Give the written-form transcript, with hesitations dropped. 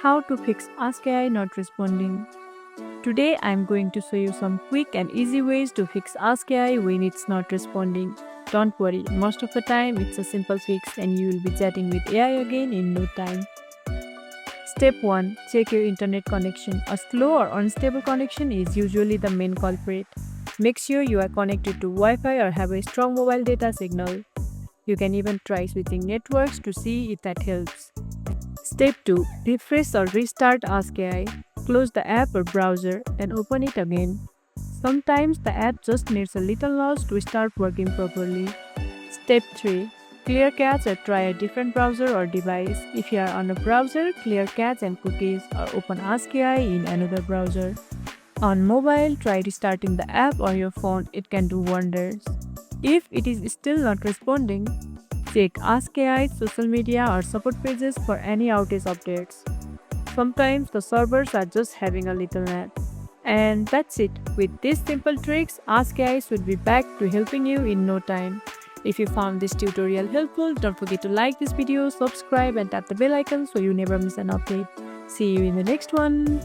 How to fix Ask AI not responding. Today I'm going to show you some quick and easy ways to fix Ask AI when it's not responding. Don't worry, most of the time it's a simple fix and you will be chatting with AI again in no time. Step 1. Check your internet connection. A slow or unstable connection is usually the main culprit. Make sure you are connected to Wi-Fi or have a strong mobile data signal. You can even try switching networks to see if that helps. Step 2. Refresh or restart Ask AI. Close the app or browser and open it again. Sometimes the app just needs a little nudge to start working properly. Step 3. Clear cache or try a different browser or device. If you are on a browser, clear cache and cookies or open Ask AI in another browser. On mobile, try restarting the app or your phone, it can do wonders. If it is still not responding, check Ask AI, social media or support pages for any outage updates. Sometimes the servers are just having a little nap. And that's it. With these simple tricks, Ask AI should be back to helping you in no time. If you found this tutorial helpful, don't forget to like this video, subscribe and tap the bell icon so you never miss an update. See you in the next one.